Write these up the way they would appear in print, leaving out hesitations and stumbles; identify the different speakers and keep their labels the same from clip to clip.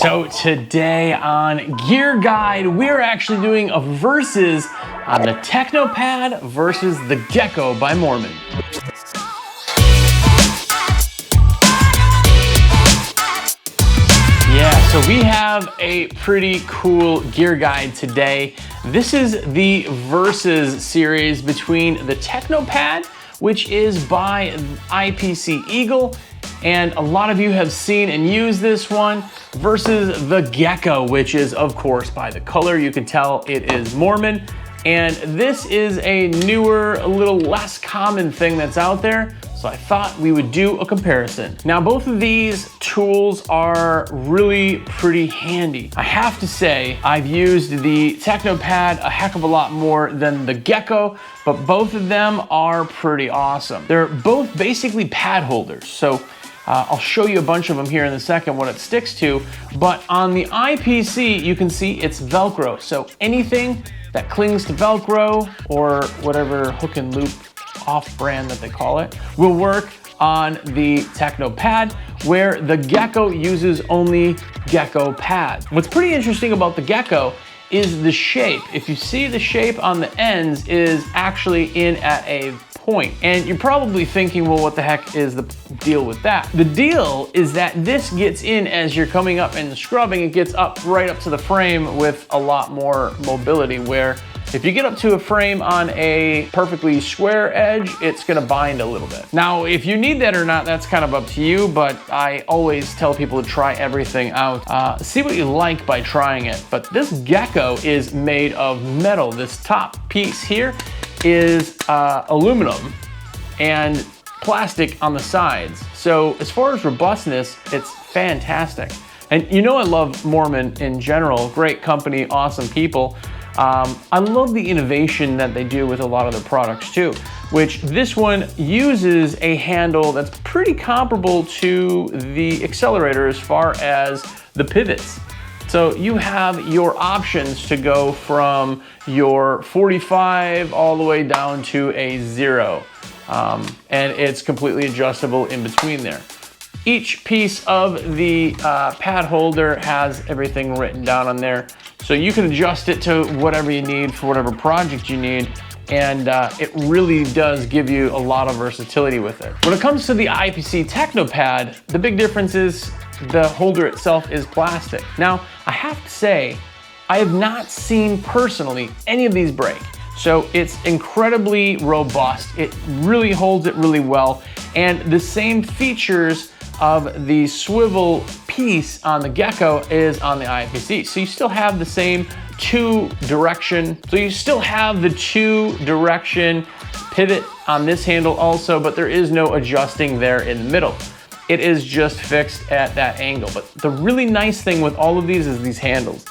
Speaker 1: So today on Gear Guide, we're actually doing a versus on the Technopad versus the Gekko by Mormon. Yeah, so we have a pretty cool gear guide today. This is the versus series between the Technopad, which is by IPC Eagle, and a lot of you have seen and used this one, versus the Gekko, which is of course by the color you can tell it is Mormon. And this is a newer, a little less common thing that's out there. So I thought we would do a comparison. Now, both of these tools are really pretty handy. I have to say, I've used the Technopad a heck of a lot more than the Gekko, but both of them are pretty awesome. They're both basically pad holders. So I'll show you a bunch of them here in a second what it sticks to, but on the IPC, you can see it's Velcro. So anything that clings to Velcro or whatever hook and loop off-brand that they call it will work on the Technopad, where the Gekko uses only Gekko pads. What's pretty interesting about the Gekko is the shape. If you see, the shape on the ends is actually in at a point. And you're probably thinking, well, what the heck is the deal with that? The deal is that this gets in as you're coming up and scrubbing, it gets up right up to the frame with a lot more mobility, where if you get up to a frame on a perfectly square edge, it's gonna bind a little bit. Now, if you need that or not, that's kind of up to you, but I always tell people to try everything out. See what you like by trying it. But this Gekko is made of metal. This top piece here is aluminum and plastic on the sides. So as far as robustness, it's fantastic. And you know I love Mormon in general, great company, awesome people. I love the innovation that they do with a lot of their products too, which this one uses a handle that's pretty comparable to the accelerator as far as the pivots. So you have your options to go from your 45 all the way down to a 0. And it's completely adjustable in between there. Each piece of the pad holder has everything written down on there. So you can adjust it to whatever you need for whatever project you need. And it really does give you a lot of versatility with it. When it comes to the IPC Technopad, the big difference is the holder itself is plastic. Now, I have to say, I have not seen personally any of these break. So it's incredibly robust. It really holds it really well. And the same features of the swivel piece on the Gekko is on the IPC. So you still have the same two direction pivot on this handle also, but there is no adjusting there in the middle. It is just fixed at that angle. But the really nice thing with all of these is these handles.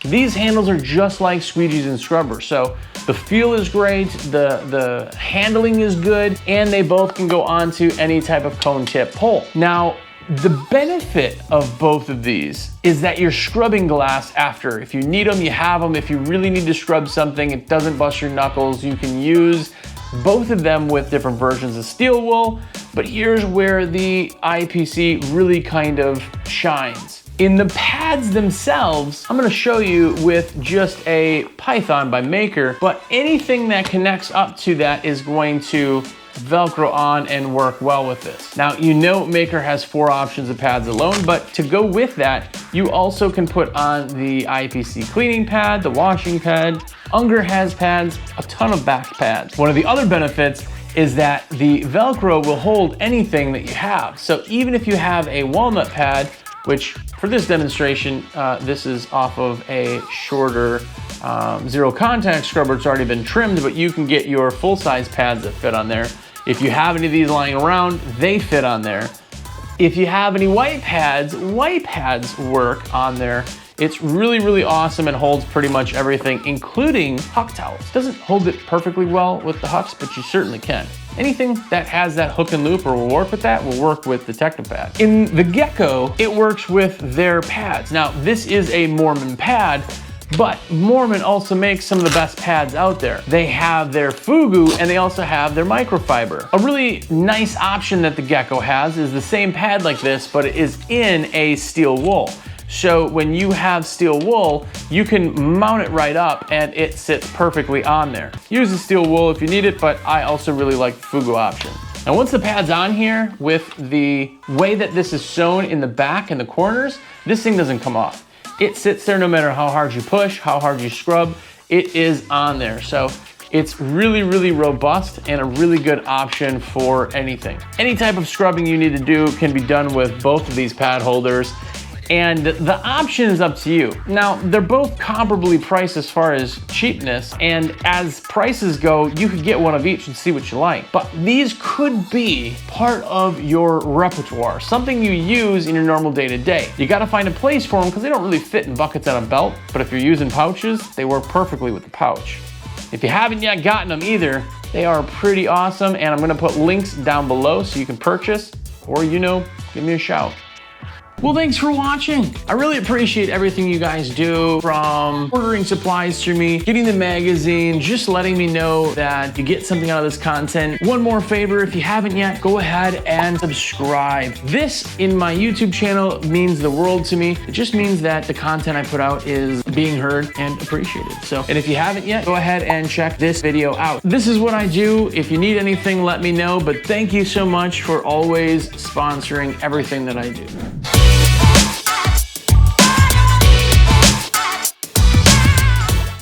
Speaker 1: These handles are just like squeegees and scrubbers. So the feel is great, the handling is good, and they both can go onto any type of cone tip pole. Now, the benefit of both of these is that you're scrubbing glass after. If you need them, you have them. If you really need to scrub something, it doesn't bust your knuckles. You can use both of them with different versions of steel wool, but here's where the IPC really kind of shines. In the pads themselves, I'm gonna show you with just a Python by Maker, but anything that connects up to that is going to Velcro on and work well with this. Now, you know Maker has 4 options of pads alone, but to go with that, you also can put on the IPC cleaning pad, the washing pad. Unger has pads, a ton of back pads. One of the other benefits is that the Velcro will hold anything that you have. So even if you have a walnut pad, which for this demonstration, this is off of a shorter zero contact scrubber, it's already been trimmed, but you can get your full size pads that fit on there. If you have any of these lying around, they fit on there. If you have any white pads work on there. It's really, really awesome and holds pretty much everything, including huck towels. Doesn't hold it perfectly well with the hucks, but you certainly can. Anything that has that hook and loop or will work with that will work with the Technopad. In the Gekko, it works with their pads. Now, this is a Mormon pad, but Mormon also makes some of the best pads out there. They have their Fugu and they also have their microfiber. A really nice option that the Gekko has is the same pad like this, but it is in a steel wool. So when you have steel wool, you can mount it right up and it sits perfectly on there. Use the steel wool if you need it, but I also really like the Fugu option. Now once the pad's on here, with the way that this is sewn in the back and the corners, this thing doesn't come off. It sits there no matter how hard you push, how hard you scrub, it is on there. So it's really, really robust and a really good option for anything. Any type of scrubbing you need to do can be done with both of these pad holders, and the option is up to you. Now, they're both comparably priced as far as cheapness, and as prices go, you could get one of each and see what you like. But these could be part of your repertoire, something you use in your normal day-to-day. You gotta find a place for them because they don't really fit in buckets on a belt, but if you're using pouches, they work perfectly with the pouch. If you haven't yet gotten them either, they are pretty awesome, and I'm gonna put links down below so you can purchase, or give me a shout. Well, thanks for watching. I really appreciate everything you guys do, from ordering supplies through me, getting the magazine, just letting me know that you get something out of this content. One more favor, if you haven't yet, go ahead and subscribe. This in my YouTube channel means the world to me. It just means that the content I put out is being heard and appreciated. And if you haven't yet, go ahead and check this video out. This is what I do. If you need anything, let me know, but thank you so much for always sponsoring everything that I do.